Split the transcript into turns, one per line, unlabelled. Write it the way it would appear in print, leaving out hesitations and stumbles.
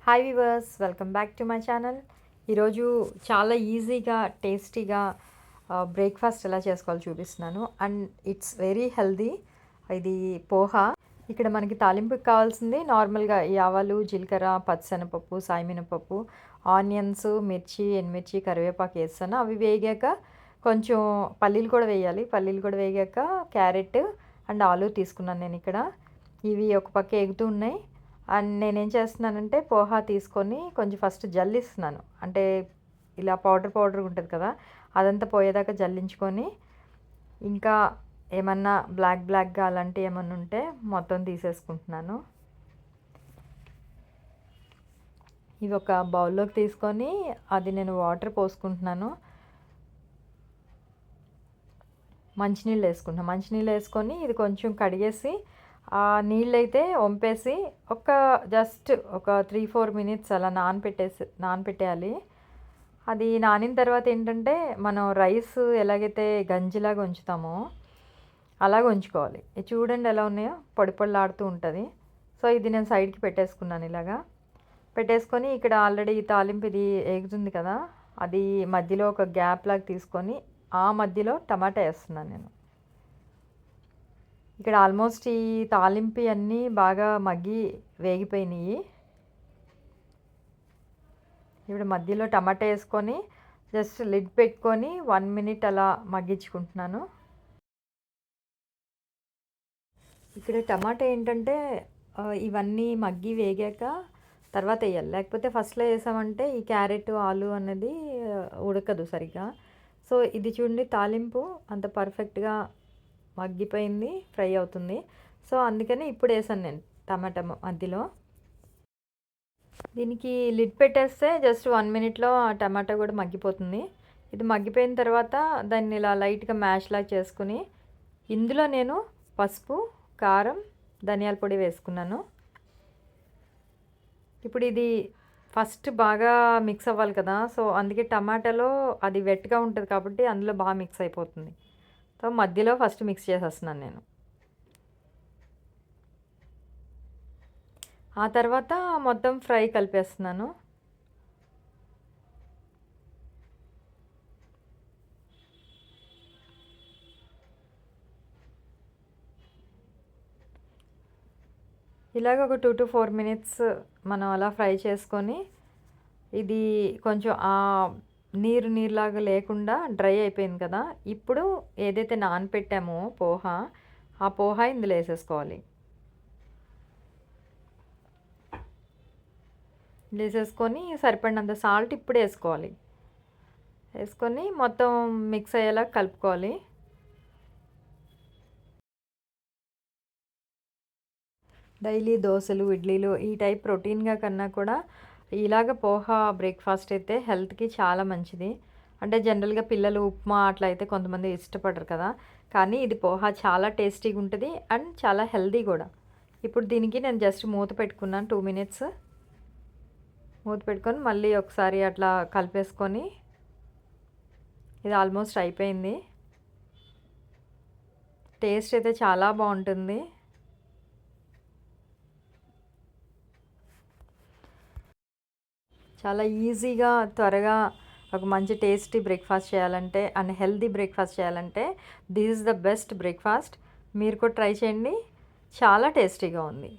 Hi viewers, welcome back to my channel. ఈరోజు చాలా ఈజీగా టేస్టీగా బ్రేక్ఫాస్ట్ ఎలా చేసుకోవాలో చూపిస్తున్నాను. And it's very healthy. ఇది పోహా. ఇక్కడ మనకి తాలింపుకి కావాల్సింది నార్మల్గా ఈ ఆవాలు, జీలకర్ర, పచ్చిశనగపప్పు, సాయమినపప్పు, ఆనియన్స్, మిర్చి, ఎండుమిర్చి, కరివేపాకు వేస్తాను. అవి వేగాక కొంచెం పల్లీలు కూడా వేయాలి. పల్లీలు కూడా వేగాక క్యారెట్ అండ్ ఆలు తీసుకున్నాను నేను ఇక్కడ. ఇవి ఒక పక్క ఎగుతూ ఉన్నాయి. అండ్ నేనేం చేస్తున్నానంటే పోహా తీసుకొని కొంచెం ఫస్ట్ జల్లిస్తున్నాను. అంటే ఇలా పౌడర్ ఉంటుంది కదా, అదంతా పోయేదాకా జల్లించుకొని ఇంకా ఏమన్నా బ్లాక్గా అలాంటివి ఏమన్నా ఉంటే మొత్తం తీసేసుకుంటున్నాను. ఇవి ఒక బౌల్లోకి తీసుకొని అది నేను వాటర్ పోసుకుంటున్నాను. మంచినీళ్ళు వేసుకొని ఇది కొంచెం కడిగేసి ఆ నీళ్ళైతే వంపేసి జస్ట్ ఒక 3-4 మినిట్స్ అలా నానపెట్టేయాలి. అది నానిన తర్వాత ఏంటంటే మనం రైస్ ఎలాగైతే గంజిలాగా ఉంచుతామో అలాగ ఉంచుకోవాలి. ఇది చూడండి ఎలా ఉన్నాయో, పొడిలాడుతూ ఉంటుంది. సో ఇది నేను సైడ్కి పెట్టేసుకున్నాను. ఇలాగా పెట్టేసుకొని ఇక్కడ ఆల్రెడీ తాలింపు ఇది ఎగుతుంది కదా, అది మధ్యలో ఒక గ్యాప్ లాగా తీసుకొని ఆ మధ్యలో టమాటా వేస్తున్నాను నేను. ఇక్కడ ఆల్మోస్ట్ ఈ తాలింపు అన్నీ బాగా వేగిపోయినాయి. ఇప్పుడు మధ్యలో టమాటా వేసుకొని జస్ట్ లిడ్ పెట్టుకొని 1 మినిట్ అలా మగ్గించుకుంటున్నాను. ఇక్కడ టమాటా ఏంటంటే ఇవన్నీ వేగాక తర్వాత వేయాలి. లేకపోతే ఫస్ట్లో వేసామంటే ఈ క్యారెట్, ఆలు అనేది ఉడకదు సరిగ్గా. సో ఇది చూడండి, తాలింపు అంత పర్ఫెక్ట్గా మగ్గిపోయింది, ఫ్రై అవుతుంది. సో అందుకని ఇప్పుడు వేసాను నేను టమాటా మధ్యలో. దీనికి లిడ్ పెట్టేస్తే జస్ట్ 1 మినిట్లో ఆ టమాటా కూడా మగ్గిపోతుంది. ఇది మగ్గిపోయిన తర్వాత దాన్ని ఇలా లైట్గా మ్యాష్లా చేసుకుని ఇందులో నేను పసుపు, కారం, ధనియాల పొడి వేసుకున్నాను. ఇప్పుడు ఇది ఫస్ట్ బాగా మిక్స్ అవ్వాలి కదా, సో అందుకే టమాటాలో అది వెట్గా ఉంటుంది కాబట్టి అందులో బాగా మిక్స్ అయిపోతుంది. సో మధ్యలో ఫస్ట్ మిక్స్ చేసేస్తున్నాను నేను. ఆ తర్వాత మొత్తం ఫ్రై కలిపేస్తున్నాను. ఇలాగ ఒక 2-4 మినిట్స్ మనం అలా ఫ్రై చేసుకొని ఇది కొంచెం నీరులాగా లేకుండా డ్రై అయిపోయింది కదా, ఇప్పుడు ఏదైతే నానపెట్టామో పోహా, ఆ పోహా ఇందులో వేసేసుకోవాలి. వేసేసుకొని సరిపడినంత సాల్ట్ ఇప్పుడు వేసుకోవాలి. వేసుకొని మొత్తం మిక్స్ అయ్యేలా కలుపుకోవాలి. డైలీ దోశలు, ఇడ్లీలు ఈ టైప్ ప్రోటీన్గా కన్నా కూడా ఇలాగ పోహా బ్రేక్ఫాస్ట్ అయితే హెల్త్కి చాలా మంచిది. అంటే జనరల్గా పిల్లలు ఉప్మా అట్లా అయితే కొంతమంది ఇష్టపడరు కదా, కానీ ఇది పోహా చాలా టేస్టీగా ఉంటుంది అండ్ చాలా హెల్తీ కూడా. ఇప్పుడు దీనికి నేను జస్ట్ మూత పెట్టుకున్నాను 2 మినిట్స్. మూత పెట్టుకొని మళ్ళీ ఒకసారి అట్లా కలిపేసుకొని ఇది ఆల్మోస్ట్ అయిపోయింది. టేస్ట్ అయితే చాలా బాగుంటుంది. చాలా ఈజీగా త్వరగా ఒక మంచి టేస్టీ బ్రేక్ఫాస్ట్ చేయాలంటే అండ్ హెల్తీ బ్రేక్ఫాస్ట్ చేయాలంటే this is the best breakfast. మీరు కూడా ట్రై చేయండి, చాలా టేస్టీగా ఉంది.